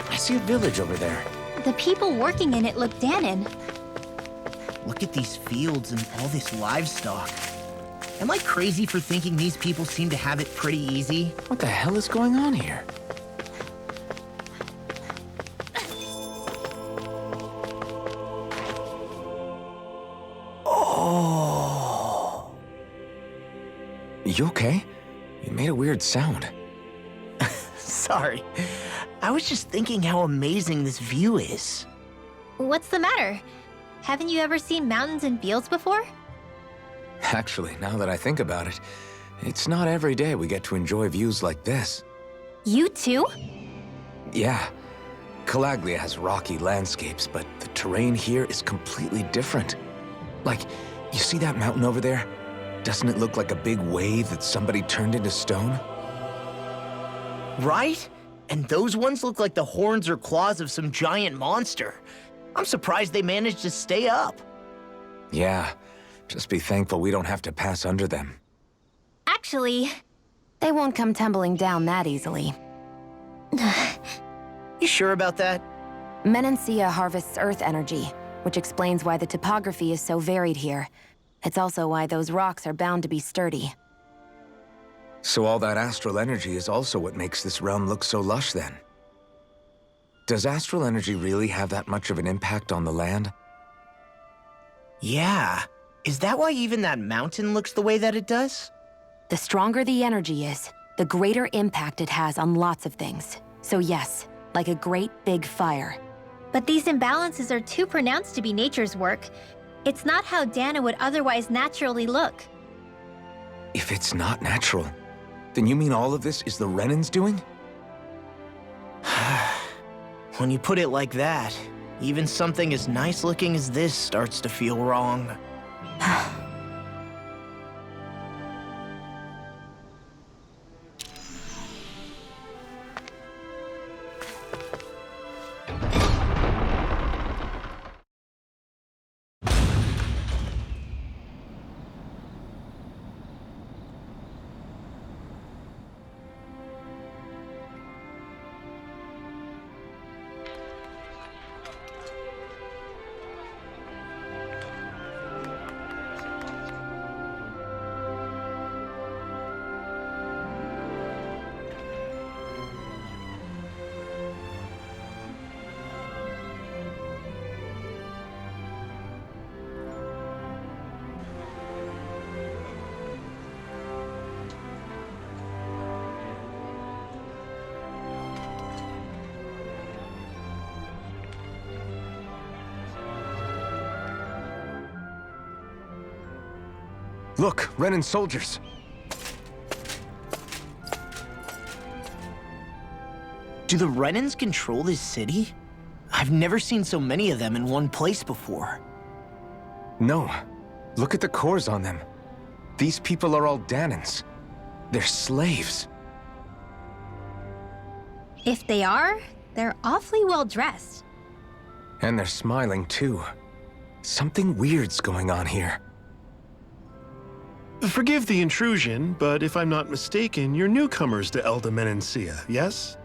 I see a village over there. The people working in it look Danon. Look at these fields and all this livestock. Am I crazy for thinking these people seem to have it pretty easy? What the hell is going on here? Oh. You okay? You made a weird sound. Sorry. I was just thinking how amazing this view is. What's the matter? Haven't you ever seen mountains and fields before? Actually, now that I think about it, it's not every day we get to enjoy views like this. You too? Yeah. Calaglia has rocky landscapes, but the terrain here is completely different. Like, you see that mountain over there? Doesn't it look like a big wave that somebody turned into stone? Right? And those ones look like the horns or claws of some giant monster. I'm surprised they managed to stay up. Yeah. Just be thankful we don't have to pass under them. Actually, They won't come tumbling down that easily. You sure about that? Menancia harvests earth energy, which explains why the topography is so varied here. It's also why those rocks are bound to be sturdy. So all that astral energy is also what makes this realm look so lush then. Does astral energy really have that much of an impact on the land? Yeah. Is that why even that mountain looks the way that it does? The stronger the energy is, the greater impact it has on lots of things. So yes, like a great big fire. but these imbalances are too pronounced to be nature's work. It's not how Dana would otherwise naturally look. If it's not natural, then you mean all of this is the Renan's doing? When you put it like that, even something as nice looking as this starts to feel wrong. Look, Renan soldiers. Do the Renans control this city? I've never seen so many of them in one place before. No. Look at the cores on them. These people are all Danans. They're slaves. If they are, they're awfully well dressed. And they're smiling too. Something weird's going on here. Forgive the intrusion, but if I'm not mistaken, you're newcomers to Elde Menancia, yes?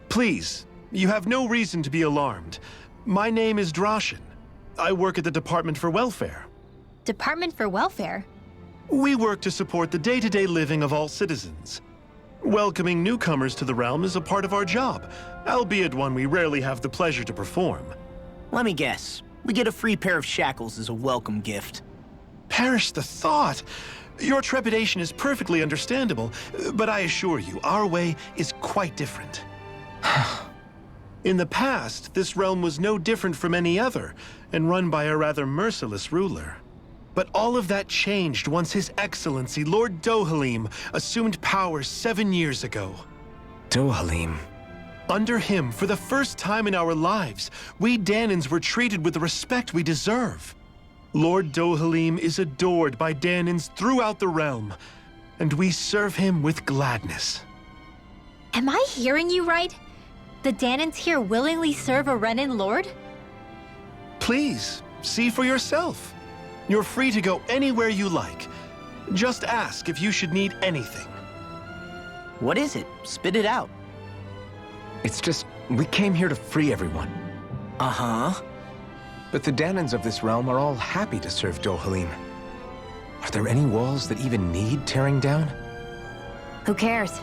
Please, you have no reason to be alarmed. My name is Droshin. I work at the Department for Welfare. Department for Welfare? We work to support the day-to-day living of all citizens. Welcoming newcomers to the realm is a part of our job, albeit one we rarely have the pleasure to perform. Let me guess. We get a free pair of shackles as a welcome gift. Perish the thought! Your trepidation is perfectly understandable, but I assure you, our way is quite different. In the past, this realm was no different from any other, and run by a rather merciless ruler. But all of that changed once His Excellency, Lord Dohalim, assumed power 7 years ago. Dohalim. Under him, for the first time in our lives, we Danans were treated with the respect we deserve. Lord Dohalim is adored by Danans throughout the realm, and we serve him with gladness. Am I hearing you right? The Danans here willingly serve a Renan lord? Please, see for yourself. You're free to go anywhere you like. Just ask if you should need anything. What is it? Spit it out. It's just, we came here to free everyone. Uh-huh. But the Danans of this realm are all happy to serve Dohalim. Are there any walls that even need tearing down? Who cares?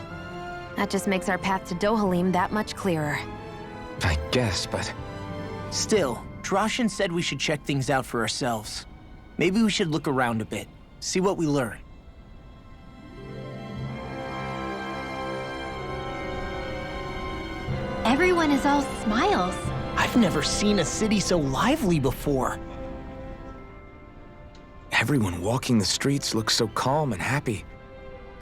That just makes our path to Dohalim that much clearer. I guess, but... Still, Droshin said we should check things out for ourselves. Maybe we should look around a bit, see what we learn. Everyone is all smiles. I've never seen a city so lively before. Everyone walking the streets looks so calm and happy.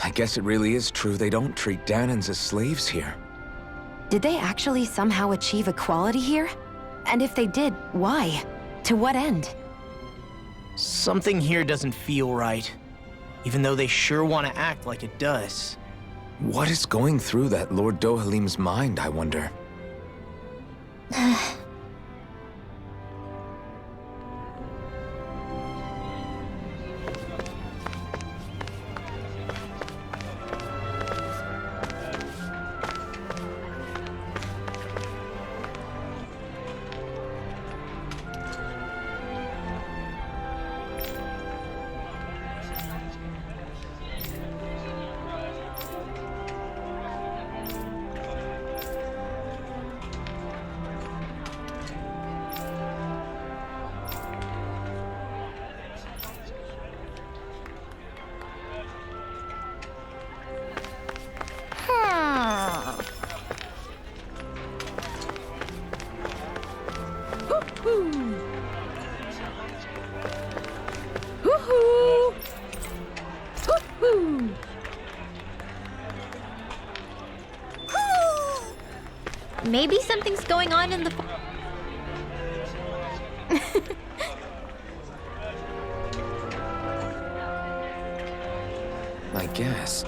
I guess it really is true they don't treat Danans as slaves here. Did they actually somehow achieve equality here? And if they did, why? To what end? Something here doesn't feel right, even though they sure want to act like it does. What is going through that Lord Dohalim's mind, I wonder? Maybe something's going on in the... I guess.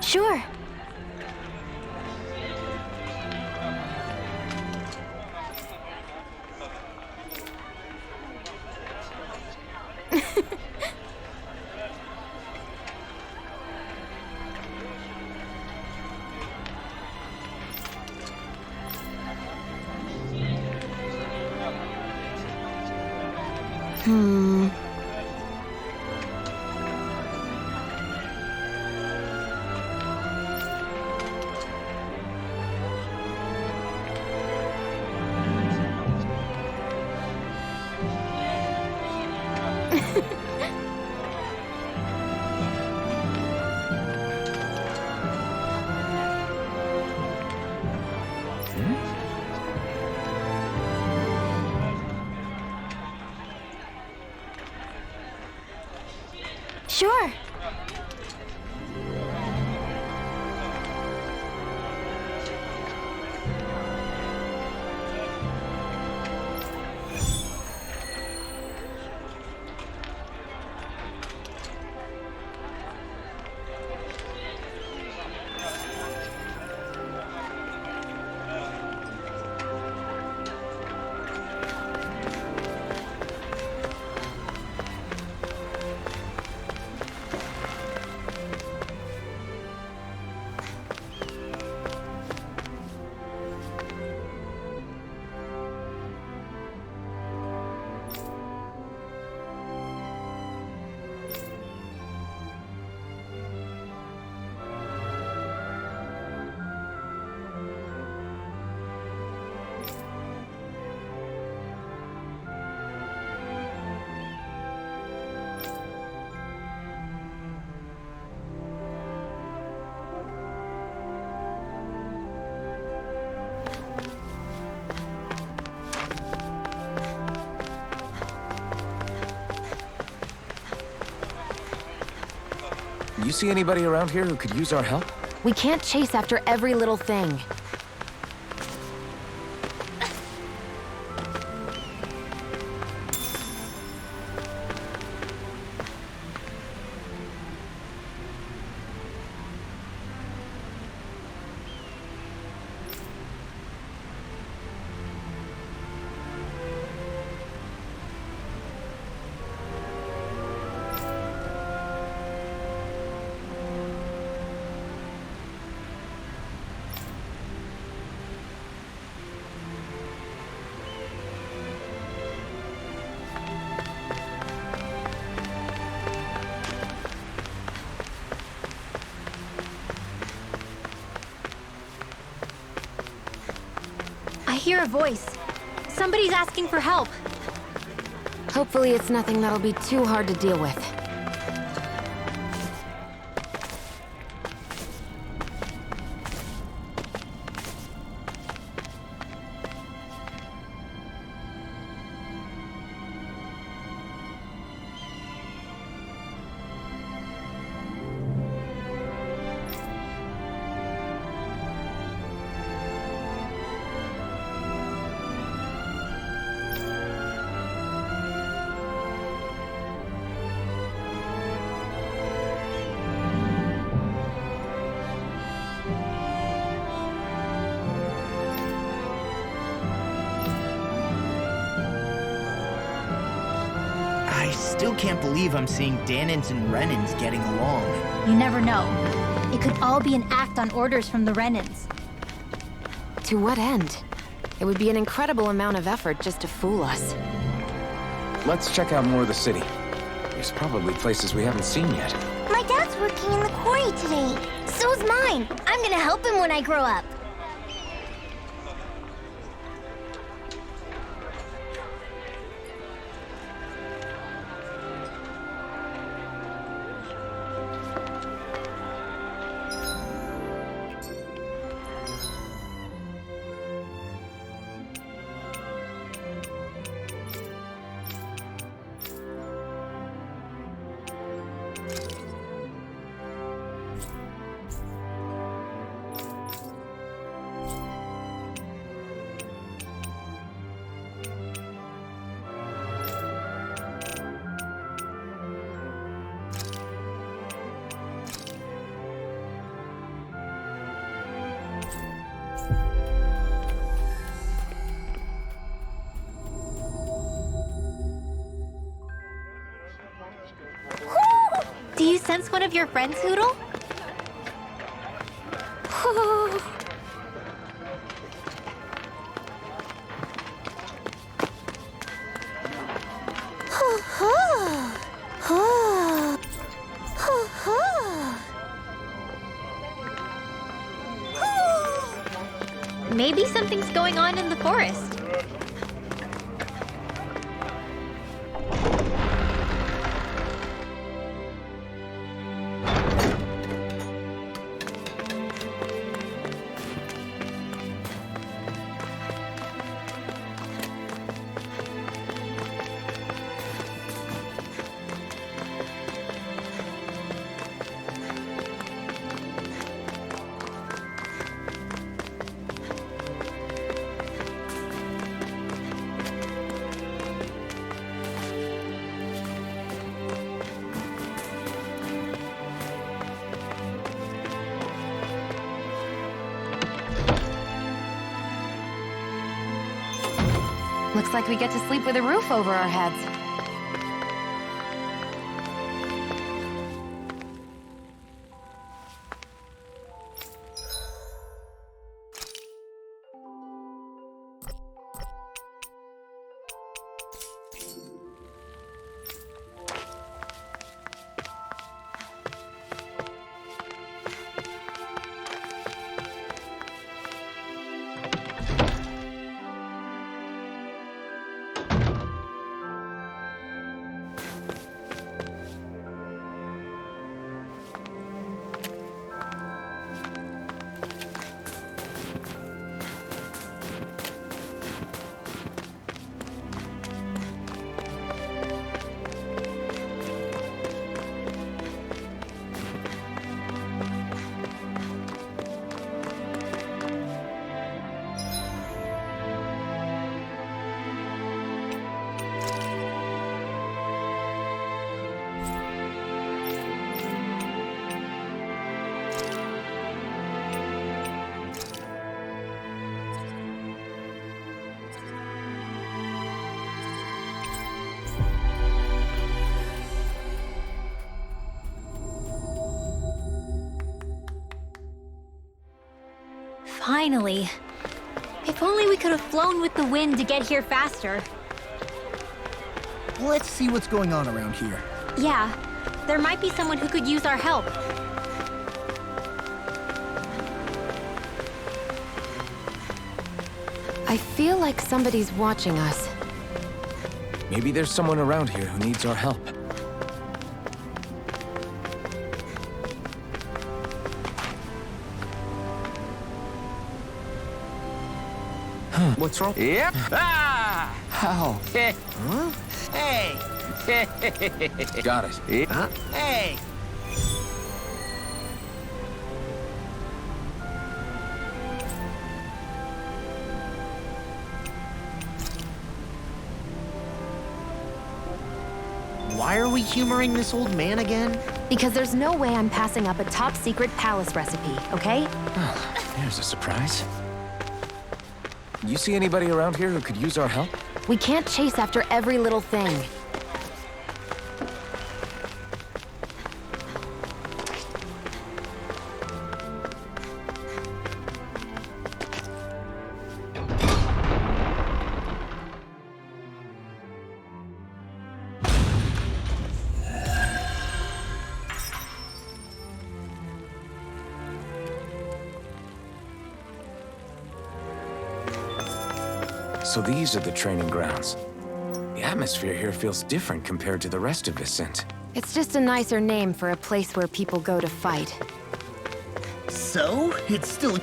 Sure. Sure. You see anybody around here who could use our help? We can't chase after every little thing. I hear a voice. Somebody's asking for help. Hopefully it's nothing that'll be too hard to deal with. I still can't believe I'm seeing Danins and Renins getting along. You never know. It could all be an act on orders from the Renins. To what end? It would be an incredible amount of effort just to fool us. Let's check out more of the city. There's probably places we haven't seen yet. My dad's working in the quarry today. So's mine. I'm gonna help him when I grow up. Do you sense one of your friends, Hoodle? Maybe something's going on in the forest. Looks like we get to sleep with a roof over our heads. Finally. If only we could have flown with the wind to get here faster. Let's see what's going on around here. Yeah, there might be someone who could use our help. I feel like somebody's watching us. Maybe there's someone around here who needs our help. What's wrong? Yep. Ah! How? Huh? Hey! Got it. Huh? Hey! Why are we humoring this old man again? Because there's no way I'm passing up a top-secret palace recipe, okay? Oh, there's a surprise. You see anybody around here who could use our help? We can't chase after every little thing. So these are the training grounds. The atmosphere here feels different compared to the rest of Vicent. It's just a nicer name for a place where people go to fight. So, it's still...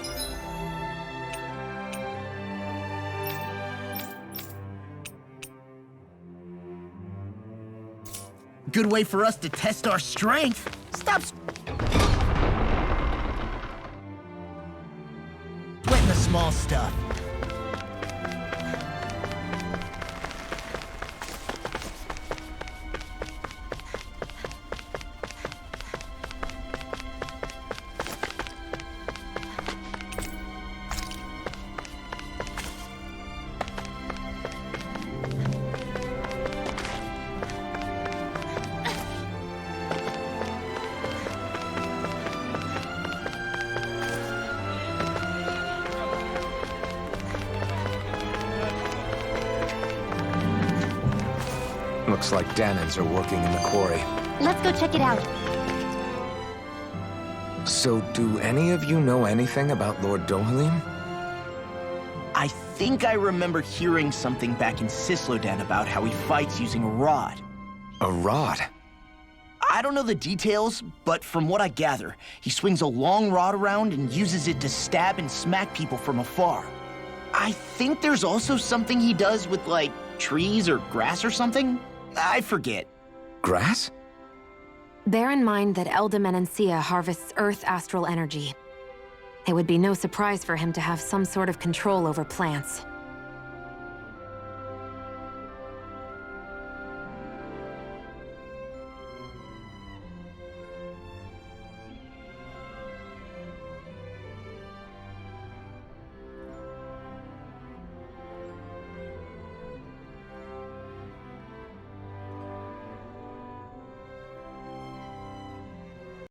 Good way for us to test our strength. Stop sweating the small stuff. Looks like Danans are working in the quarry. Let's go check it out. So, do any of you know anything about Lord Dohalim? I think I remember hearing something back in Sislodan about how he fights using a rod. A rod? I don't know the details, but from what I gather, he swings a long rod around and uses it to stab and smack people from afar. I think there's also something he does with, like, trees or grass or something. I forget. Grass? Bear in mind that Elde Menancia harvests Earth astral energy. It would be no surprise for him to have some sort of control over plants.